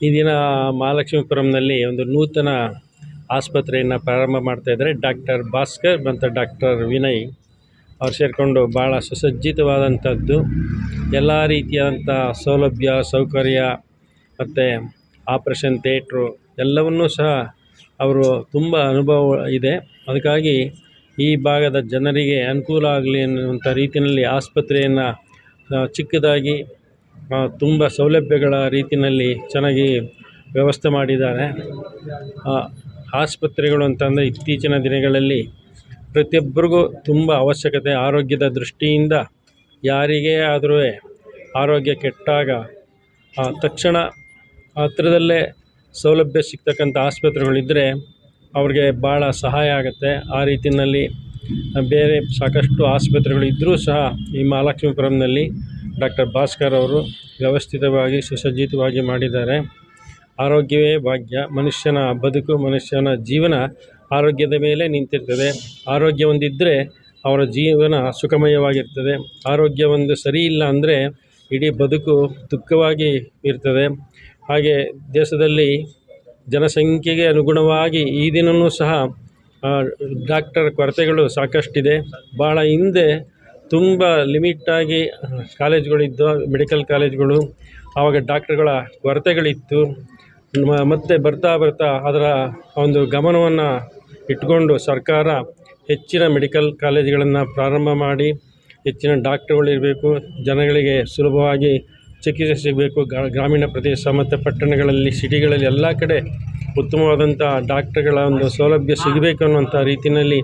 ಈ ದಿನ ಮಹಾಲಕ್ಷ್ಮೀಪುರಂನಲ್ಲಿ ಒಂದು ನೂತನ ಆಸ್ಪತ್ರೆಯನ್ನು ಪ್ರಾರಂಭ ಮಾಡ್ತಾಯಿದ್ದಾರೆ. ಡಾಕ್ಟರ್ ಭಾಸ್ಕರ್ ಮತ್ತು ಡಾಕ್ಟರ್ ವಿನಯ್ ಅವ್ರು ಸೇರಿಕೊಂಡು ಭಾಳ ಸುಸಜ್ಜಿತವಾದಂಥದ್ದು, ಎಲ್ಲ ರೀತಿಯಾದಂಥ ಸೌಲಭ್ಯ ಸೌಕರ್ಯ ಮತ್ತು ಆಪ್ರೇಷನ್ ಥಿಯೇಟ್ರು ಎಲ್ಲವನ್ನೂ ಸಹ ಅವರು ತುಂಬ ಅನುಭವ ಇದೆ. ಅದಕ್ಕಾಗಿ ಈ ಭಾಗದ ಜನರಿಗೆ ಅನುಕೂಲ ಆಗಲಿ ಅನ್ನುವಂಥ ರೀತಿಯಲ್ಲಿ ಆಸ್ಪತ್ರೆಯನ್ನು ಚಿಕ್ಕದಾಗಿ ತುಂಬ ಸೌಲಭ್ಯಗಳ ರೀತಿಯಲ್ಲಿ ಚೆನ್ನಾಗಿ ವ್ಯವಸ್ಥೆ ಮಾಡಿದ್ದಾರೆ. ಆಸ್ಪತ್ರೆಗಳು ಅಂತಂದರೆ ಇತ್ತೀಚಿನ ದಿನಗಳಲ್ಲಿ ಪ್ರತಿಯೊಬ್ಬರಿಗೂ ತುಂಬ ಅವಶ್ಯಕತೆ. ಆರೋಗ್ಯದ ದೃಷ್ಟಿಯಿಂದ ಯಾರಿಗೇ ಆದರೂ ಆರೋಗ್ಯ ಕೆಟ್ಟಾಗ ತಕ್ಷಣ ಹತ್ರದಲ್ಲೇ ಸೌಲಭ್ಯ ಸಿಗ್ತಕ್ಕಂಥ ಆಸ್ಪತ್ರೆಗಳಿದ್ದರೆ ಅವ್ರಿಗೆ ಭಾಳ ಸಹಾಯ ಆಗುತ್ತೆ. ಆ ರೀತಿಯಲ್ಲಿ ಬೇರೆ ಸಾಕಷ್ಟು ಆಸ್ಪತ್ರೆಗಳು ಇದ್ದರೂ ಸಹ ಈ ಮಹಾಲಕ್ಷ್ಮೀಪುರಂನಲ್ಲಿ ಡಾಕ್ಟರ್ ಭಾಸ್ಕರ್ ಅವರು ವ್ಯವಸ್ಥಿತವಾಗಿ ಸುಸಜ್ಜಿತವಾಗಿ ಮಾಡಿದ್ದಾರೆ. ಆರೋಗ್ಯವೇ ಭಾಗ್ಯ. ಮನುಷ್ಯನ ಬದುಕು, ಮನುಷ್ಯನ ಜೀವನ ಆರೋಗ್ಯದ ಮೇಲೆ ನಿಂತಿರ್ತದೆ. ಆರೋಗ್ಯ ಒಂದಿದ್ದರೆ ಅವರ ಜೀವನ ಸುಖಮಯವಾಗಿರ್ತದೆ. ಆರೋಗ್ಯ ಒಂದು ಸರಿ ಇಲ್ಲ ಅಂದರೆ ಇಡೀ ಬದುಕು ದುಃಖವಾಗಿ ಇರ್ತದೆ. ಹಾಗೆ ದೇಶದಲ್ಲಿ ಜನಸಂಖ್ಯೆಗೆ ಅನುಗುಣವಾಗಿ ಈ ದಿನವೂ ಸಹ ಡಾಕ್ಟರ್ ಕೊರತೆಗಳು ಸಾಕಷ್ಟಿದೆ. ಭಾಳ ಹಿಂದೆ ತುಂಬ ಲಿಮಿಟಾಗಿ ಕಾಲೇಜ್ಗಳಿದ್ದು, ಮೆಡಿಕಲ್ ಕಾಲೇಜ್ಗಳು, ಆವಾಗ ಡಾಕ್ಟರ್ಗಳ ಕೊರತೆಗಳಿತ್ತು. ಮತ್ತು ಬರ್ತಾ ಅದರ ಒಂದು ಗಮನವನ್ನು ಇಟ್ಕೊಂಡು ಸರ್ಕಾರ ಹೆಚ್ಚಿನ ಮೆಡಿಕಲ್ ಕಾಲೇಜುಗಳನ್ನು ಪ್ರಾರಂಭ ಮಾಡಿ ಹೆಚ್ಚಿನ ಡಾಕ್ಟರ್ಗಳಿರಬೇಕು, ಜನಗಳಿಗೆ ಸುಲಭವಾಗಿ ಚಿಕಿತ್ಸೆ ಸಿಗಬೇಕು. ಗ್ರಾಮೀಣ ಪ್ರದೇಶ ಮತ್ತು ಪಟ್ಟಣಗಳಲ್ಲಿ, ಸಿಟಿಗಳಲ್ಲಿ ಎಲ್ಲ ಕಡೆ ಉತ್ತಮವಾದಂಥ ಡಾಕ್ಟರ್ಗಳ ಒಂದು ಸೌಲಭ್ಯ ಸಿಗಬೇಕು ಅನ್ನುವಂಥ ರೀತಿಯಲ್ಲಿ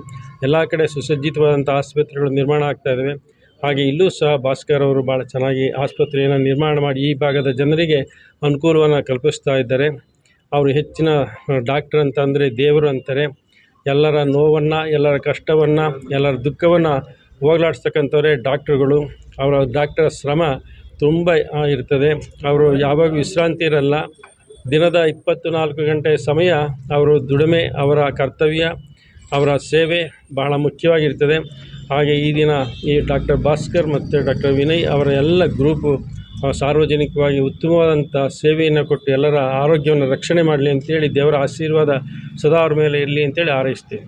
ಎಲ್ಲ ಕಡೆ ಸುಸಜ್ಜಿತವಾದಂಥ ಆಸ್ಪತ್ರೆಗಳು ನಿರ್ಮಾಣ ಆಗ್ತಾಯಿದ್ದಾವೆ. ಹಾಗೆ ಇಲ್ಲೂ ಸಹ ಭಾಸ್ಕರ್ ಅವರು ಭಾಳ ಚೆನ್ನಾಗಿ ಆಸ್ಪತ್ರೆಯನ್ನು ನಿರ್ಮಾಣ ಮಾಡಿ ಈ ಭಾಗದ ಜನರಿಗೆ ಅನುಕೂಲವನ್ನು ಕಲ್ಪಿಸ್ತಾ ಇದ್ದಾರೆ. ಅವರು ಹೆಚ್ಚಿನ ಡಾಕ್ಟರ್ ಅಂತಂದರೆ ದೇವರು ಅಂತಾರೆ. ಎಲ್ಲರ ನೋವನ್ನು, ಎಲ್ಲರ ಕಷ್ಟವನ್ನು, ಎಲ್ಲರ ದುಃಖವನ್ನು ಹೋಗಲಾಡಿಸ್ತಕ್ಕಂಥವರೇ ಡಾಕ್ಟ್ರುಗಳು. ಅವರ ಡಾಕ್ಟರ್ ಶ್ರಮ ತುಂಬ ಇರ್ತದೆ. ಅವರು ಯಾವಾಗ ವಿಶ್ರಾಂತಿ ಇರಲ್ಲ. ದಿನದ 24 ಗಂಟೆ ಸಮಯ ಅವರು ದುಡಿಮೆ, ಅವರ ಕರ್ತವ್ಯ, ಅವರ ಸೇವೆ ಬಹಳ ಮುಖ್ಯವಾಗಿರ್ತದೆ. ಹಾಗೆ ಈ ದಿನ ಈ ಡಾಕ್ಟರ್ ಭಾಸ್ಕರ್ ಮತ್ತು ಡಾಕ್ಟರ್ ವಿನಯ್ ಅವರ ಎಲ್ಲ ಗ್ರೂಪು ಸಾರ್ವಜನಿಕವಾಗಿ ಉತ್ತಮವಾದಂಥ ಸೇವೆಯನ್ನು ಕೊಟ್ಟು ಎಲ್ಲರ ಆರೋಗ್ಯವನ್ನು ರಕ್ಷಣೆ ಮಾಡಲಿ ಅಂತೇಳಿ ದೇವರ ಆಶೀರ್ವಾದ ಸದಾ ಅವ್ರ ಮೇಲೆ ಇರಲಿ ಅಂತೇಳಿ ಹಾರೈಸ್ತೀವಿ.